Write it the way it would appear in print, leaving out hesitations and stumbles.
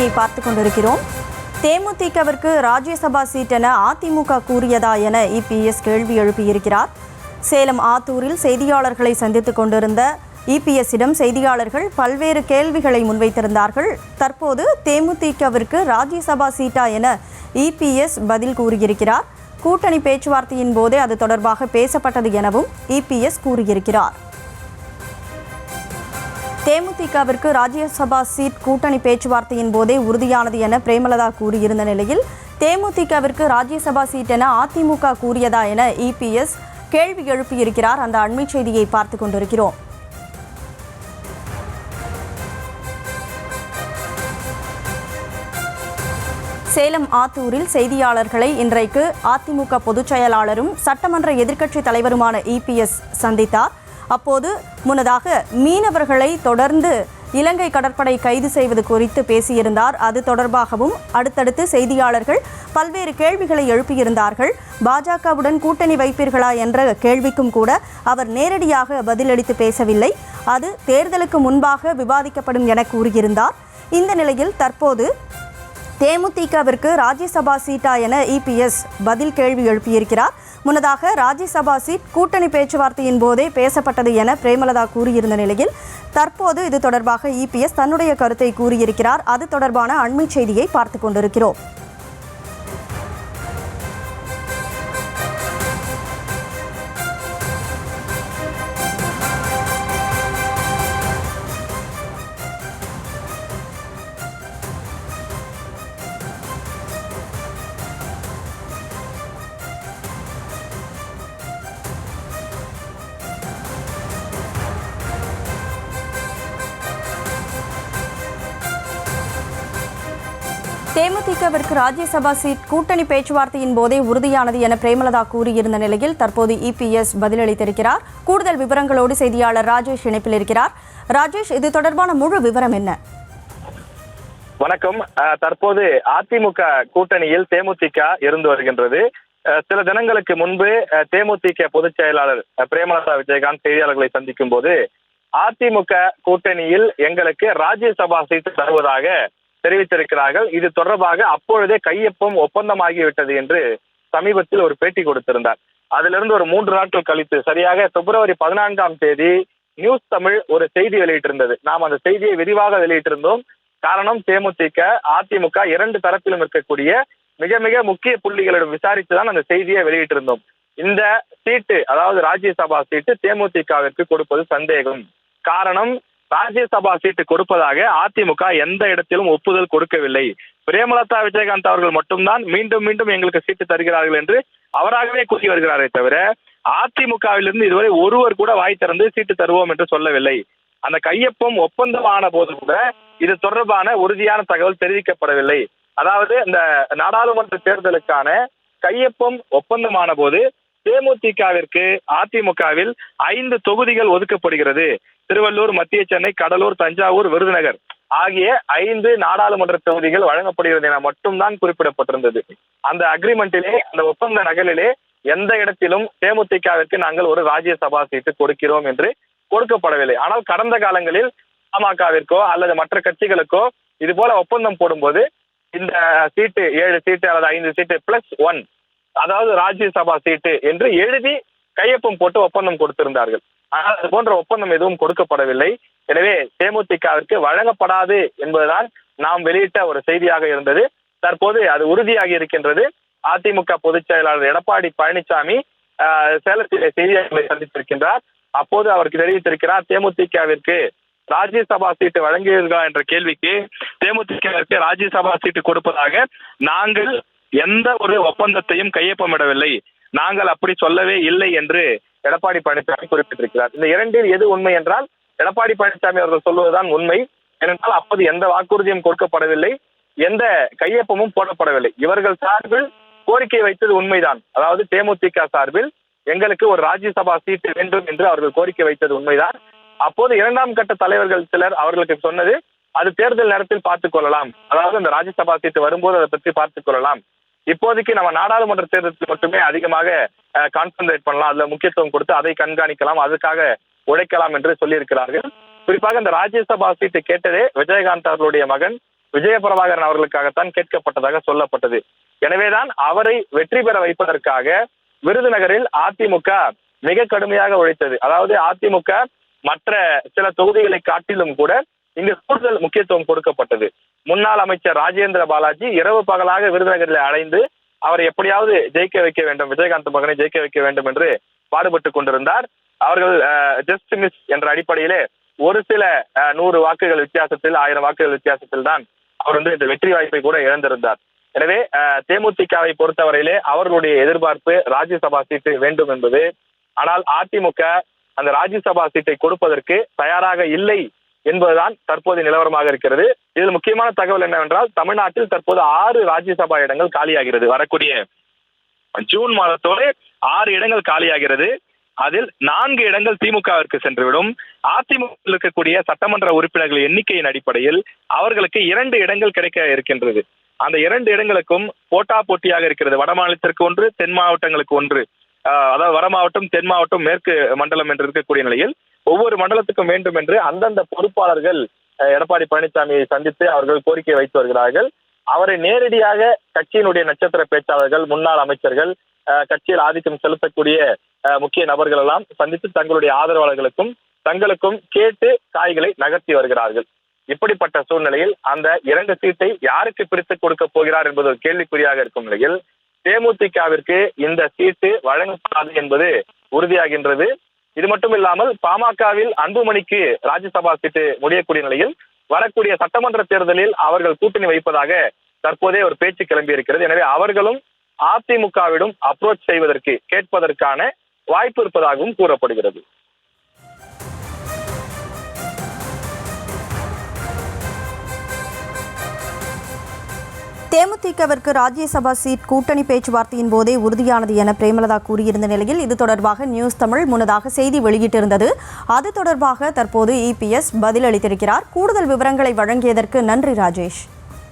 செய்தியை பார்த்து கொண்டிருக்கிறோம். தேமுதிகவிற்கு ராஜ்யசபா சீட் என அதிமுக கூறியதா என இபிஎஸ் கேள்வி எழுப்பியிருக்கிறார். சேலம் ஆத்தூரில் செய்தியாளர்களை சந்தித்துக் கொண்டிருந்த இபிஎஸ்ஸிடம் செய்தியாளர்கள் பல்வேறு கேள்விகளை முன்வைத்திருந்தார்கள். தற்போது தேமுதிகவிற்கு ராஜ்யசபா சீட்டா என இபிஎஸ் பதில் கூறியிருக்கிறார். கூட்டணி பேச்சுவார்த்தையின் போதே அது தொடர்பாக பேசப்பட்டது எனவும் இபிஎஸ் கூறியிருக்கிறார். தேமுதிகவிற்கு ராஜ்யசபா சீட் கூட்டணி பேச்சுவார்த்தையின் போதே உறுதியானது என பிரேமலதா கூறியிருந்த நிலையில் தேமுதிகவிற்கு ராஜ்யசபா சீட் என அதிமுக கூறியதா என இபிஎஸ் கேள்வி எழுப்பியிருக்கிறார். அந்த அண்மை செய்தியை பார்த்து கொண்டிருக்கிறோம். சேலம் ஆத்தூரில் செய்தியாளர்களை இன்றைக்கு அதிமுக பொதுச் செயலாளரும் சட்டமன்ற எதிர்க்கட்சித் தலைவருமான இபிஎஸ் சந்தித்தார். அப்போது முன்னதாக மீனவர்களை தொடர்ந்து இலங்கை கடற்படை கைது செய்வது குறித்து பேசியிருந்தார். அது தொடர்பாகவும் அடுத்தடுத்து செய்தியாளர்கள் பல்வேறு கேள்விகளை எழுப்பியிருந்தார்கள். பாஜகவுடன் கூட்டணி வைப்பீர்களா என்ற கேள்விக்கும் கூட அவர் நேரடியாக பதிலளித்து பேசவில்லை. அது தேர்தலுக்கு முன்பாக விவாதிக்கப்படும் என கூறியிருந்தார். இந்த நிலையில் தற்போது தேமுதிகவிற்கு ராஜ்யசபா சீட்டா என இபிஎஸ் பதில் கேள்வி எழுப்பியிருக்கிறார். முன்னதாக ராஜ்யசபா சீட் கூட்டணி பேச்சுவார்த்தையின் போதே பேசப்பட்டது என பிரேமலதா கூறியிருந்த நிலையில் தற்போது இது தொடர்பாக இபிஎஸ் தன்னுடைய கருத்தை கூறியிருக்கிறார். அது தொடர்பான அண்மை செய்தியை பார்த்து கொண்டிருக்கிறோம். தேமுதிகவிற்கு ராஜ்யசபா சீட் கூட்டணி பேச்சுவார்த்தையின் போதே உறுதியானது என பிரேமலதா கூறியிருந்த நிலையில் தற்போது இபிஎஸ் பதிலளித்திருக்கிறார். கூடுதல் விவரங்களோடு செய்தியாளர் ராஜேஷ் இணைப்பில் இருக்கிறார். ராஜேஷ், இது தொடர்பான முழு விவரம் என்ன? வணக்கம். தற்போது அதிமுக கூட்டணியில் தேமுதிக இருந்து வருகின்றது. சில தினங்களுக்கு முன்பு தேமுதிக பொதுச் செயலாளர் பிரேமலதா விஜயகாந்த் செய்தியாளர்களை சந்திக்கும் போது அதிமுக கூட்டணியில் எங்களுக்கு ராஜ்யசபா சீட்டு தருவதாக தெரிவித்திருக்கிறார்கள். இது தொடர்பாக அப்பொழுதே கையொப்பம் ஒப்பந்தமாகிவிட்டது என்று சமீபத்தில் ஒரு பேட்டி கொடுத்திருந்தார். அதிலிருந்து ஒரு 3 நாட்கள் கழித்து சரியாக பிப்ரவரி 14ஆம் தேதி நியூஸ் தமிழ் ஒரு செய்தி வெளியிட்டிருந்தது. நாம் அந்த செய்தியை விரிவாக வெளியிட்டிருந்தோம். காரணம், தேமுதிக அதிமுக 2 தரப்பிலும் இருக்கக்கூடிய மிக மிக முக்கிய புள்ளிகளிடம் விசாரித்துதான் அந்த செய்தியை வெளியிட்டிருந்தோம். இந்த சீட்டு, அதாவது ராஜ்யசபா சீட்டு தேமுதிகவிற்கு கொடுப்பது சந்தேகம். காரணம், ராஜ்யசபா சீட்டு கொடுப்பதாக அதிமுக எந்த இடத்திலும் ஒப்புதல் கொடுக்கவில்லை. பிரேமலதா விஜயகாந்த் அவர்கள் மட்டும்தான் மீண்டும் மீண்டும் எங்களுக்கு சீட்டு தருகிறார்கள் என்று அவராகவே கூறி வருகிறாரே தவிர அதிமுகவிலிருந்து இதுவரை ஒருவர் கூட வாய் திறந்து சீட்டு தருவோம் என்று சொல்லவில்லை. அந்த கையொப்பம் ஒப்பந்தமான போது கூட இது தொடர்பான உறுதியான தகவல் தெரிவிக்கப்படவில்லை. அதாவது இந்த நாடாளுமன்ற தேர்தலுக்கான கையொப்பம் ஒப்பந்தமான போது தேமுதிகவிற்கு அதிமுகவில் 5 தொகுதிகள் ஒதுக்கப்படுகிறது. திருவள்ளூர், மத்திய சென்னை, கடலூர், தஞ்சாவூர், விருதுநகர் ஆகிய 5 நாடாளுமன்ற தொகுதிகள் வழங்கப்படுகிறது என மட்டும்தான் குறிப்பிடப்பட்டிருந்தது. அந்த அக்ரிமெண்டிலே, அந்த ஒப்பந்த நகலிலே எந்த இடத்திலும் தேமுதிகவிற்கு நாங்கள் ஒரு ராஜ்யசபா சீட்டு கொடுக்கிறோம் என்று கொடுக்கப்படவில்லை. ஆனால் கடந்த காலங்களில் பாமகவிற்கோ அல்லது மற்ற கட்சிகளுக்கோ இது போல ஒப்பந்தம் போடும்போது இந்த சீட்டு 7 சீட்டு அல்லது 5 சீட்டு +1, அதாவது ராஜ்யசபா சீட்டு என்று எழுதி கையொப்பம் போட்டு ஒப்பந்தம் கொடுத்திருந்தார்கள். ஆனால் அது போன்ற ஒப்பந்தம் எதுவும் கொடுக்கப்படவில்லை. எனவே தேமுதிகவிற்கு வழங்கப்படாது என்பதுதான் நாம் வெளியிட்ட ஒரு செய்தியாக இருந்தது. தற்போது அது உறுதியாகி இருக்கின்றது. அதிமுக பொதுச் செயலாளர் எடப்பாடி பழனிசாமி சேலத்திலே செய்தியாளர்களை சந்தித்திருக்கின்றார். அப்போது அவருக்கு தெரிவித்திருக்கிறார், தேமுதிகவிற்கு ராஜ்யசபா சீட்டு வழங்குவீர்களா என்ற கேள்விக்கு தேமுதிகவிற்கு ராஜ்யசபா சீட்டு கொடுப்பதாக நாங்கள் எந்த ஒரு ஒப்பந்தத்தையும் கையொப்பமிடவில்லை, நாங்கள் அப்படி சொல்லவே இல்லை என்று எடப்பாடி பழனிசாமி குறிப்பிட்டிருக்கிறார். இந்த 2இல் எது உண்மை என்றால் எடப்பாடி பழனிசாமி அவர்கள் சொல்வதுதான் உண்மை. ஏனென்றால் அப்போது எந்த வாக்குறுதியும் கொடுக்கப்படவில்லை, எந்த கையொப்பமும் போடப்படவில்லை. இவர்கள் சார்பில் கோரிக்கை வைத்தது உண்மைதான். அதாவது தேமுதிக சார்பில் எங்களுக்கு ஒரு ராஜ்யசபா சீட்டு வேண்டும் என்று அவர்கள் கோரிக்கை வைத்தது உண்மைதான். அப்போது 2ஆம் கட்ட தலைவர்கள் சிலர் அவர்களுக்கு சொன்னது, அது தேர்தல் நேரத்தில் பார்த்துக் கொள்ளலாம், அதாவது இந்த ராஜ்யசபா சீட்டு வரும்போது அதை பற்றி பார்த்துக் கொள்ளலாம், இப்போதைக்கு நம்ம நாடாளுமன்ற தேர்தலுக்கு மட்டுமே அதிகமாக கான்சென்ட்ரேட் பண்ணலாம், அதுல முக்கியத்துவம் கொடுத்து அதை கண்காணிக்கலாம், அதுக்காக உழைக்கலாம் என்று சொல்லியிருக்கிறார்கள். குறிப்பாக இந்த ராஜ்யசபா சீட்டு கேட்டதே விஜயகாந்த் அவர்களுடைய மகன் விஜயபிரபாகரன் அவர்களுக்காகத்தான் கேட்கப்பட்டதாக சொல்லப்பட்டது. எனவேதான் அவரை வெற்றி பெற வைப்பதற்காக விருதுநகரில் அதிமுக மிக கடுமையாக உழைத்தது. அதாவது அதிமுக மற்ற சில தொகுதிகளை காட்டிலும் கூட இங்கு கூடுதல் முக்கியத்துவம் கொடுக்கப்பட்டது. முன்னாள் அமைச்சர் ராஜேந்திர பாலாஜி இரவு பகலாக விருதுநகரில் அடைந்து அவரை எப்படியாவது ஜெயிக்க வைக்க வேண்டும், விஜயகாந்த் மகனை ஜெயிக்க வைக்க வேண்டும் என்று பாடுபட்டு கொண்டிருந்தார். அவர்கள் ஜஸ்ட் மிஸ் என்ற அடிப்படையிலே ஒரு சில 100 வாக்குகள் வித்தியாசத்தில், 1000 வாக்குகள் வித்தியாசத்தில் தான் அவர் இந்த வெற்றி வாய்ப்பை கூட இழந்திருந்தார். எனவே தேமுதிகவை பொறுத்தவரையிலே அவர்களுடைய எதிர்பார்ப்பு ராஜ்யசபா சீட்டு வேண்டும் என்பது. ஆனால் அதிமுக அந்த ராஜ்யசபா சீட்டை கொடுப்பதற்கு தயாராக இல்லை என்பதுதான் தற்போதைய நிலவரமாக இருக்கிறது. இதில் முக்கியமான தகவல் என்னவென்றால், தமிழ்நாட்டில் தற்போது 6 ராஜ்யசபா இடங்கள் காலியாகிறது. வரக்கூடிய ஜூன் மாதத்தோடு 6 இடங்கள் காலியாகிறது. அதில் 4 இடங்கள் திமுகவிற்கு சென்றுவிடும். அதிமுக இருக்கக்கூடிய சட்டமன்ற உறுப்பினர்கள் எண்ணிக்கையின் அடிப்படையில் அவர்களுக்கு 2 இடங்கள் கிடைக்க இருக்கின்றது. அந்த 2 இடங்களுக்கும் போட்டா போட்டியாக இருக்கிறது. வட மாநிலத்திற்கு 1, தென் மாவட்டங்களுக்கு 1. அதாவது வட மாவட்டம், தென் மாவட்டம், மேற்கு மண்டலம் என்று இருக்கக்கூடிய நிலையில் ஒவ்வொரு மண்டலத்துக்கும் வேண்டும் என்று அந்தந்த பொறுப்பாளர்கள் எடப்பாடி பழனிசாமியை சந்தித்து அவர்கள் கோரிக்கை வைத்து வருகிறார்கள். அவரை நேரடியாக கட்சியினுடைய நட்சத்திர பேச்சாளர்கள், முன்னாள் அமைச்சர்கள், கட்சியில் ஆதிக்கம் செலுத்தக்கூடிய முக்கிய நபர்கள் எல்லாம் சந்தித்து தங்களுடைய ஆதரவாளர்களுக்கும் தங்களுக்கும் கேட்டு காய்களை நகர்த்தி வருகிறார்கள். இப்படிப்பட்ட சூழ்நிலையில் அந்த 2 சீட்டை யாருக்கு பிரித்து கொடுக்க போகிறார் என்பது ஒரு கேள்விக்குறியாக இருக்கும் நிலையில் தேமுதிகவிற்கு இந்த சீட்டு வழங்கப்படாது என்பது உறுதியாகின்றது. இது மட்டும் இல்லாமல் பாமகவில் அன்புமணிக்கு ராஜ்யசபா சீட்டு முடியக்கூடிய நிலையில் வரக்கூடிய சட்டமன்ற தேர்தலில் அவர்கள் கூட்டணி வைப்பதாக தற்போதே ஒரு பேச்சு கிளம்பி இருக்கிறது. எனவே அவர்களும் அதிமுகவிடம் அப்ரோச் செய்வதற்கு, கேட்பதற்கான வாய்ப்பு இருப்பதாகவும் கூறப்படுகிறது. தேமுதிகவிற்கு ராஜ்யசபா சீட் கூட்டணி பேச்சுவார்த்தையின் போதே உறுதியானது என பிரேமலதா கூறியிருந்த நிலையில் இது தொடர்பாக நியூஸ் தமிழ் முன்னதாக செய்தி வெளியிட்டிருந்தது. அது தொடர்பாக தற்போது EPS பதிலளித்திருக்கிறார். கூடுதல் விவரங்களை வழங்கியதற்கு நன்றி ராஜேஷ்.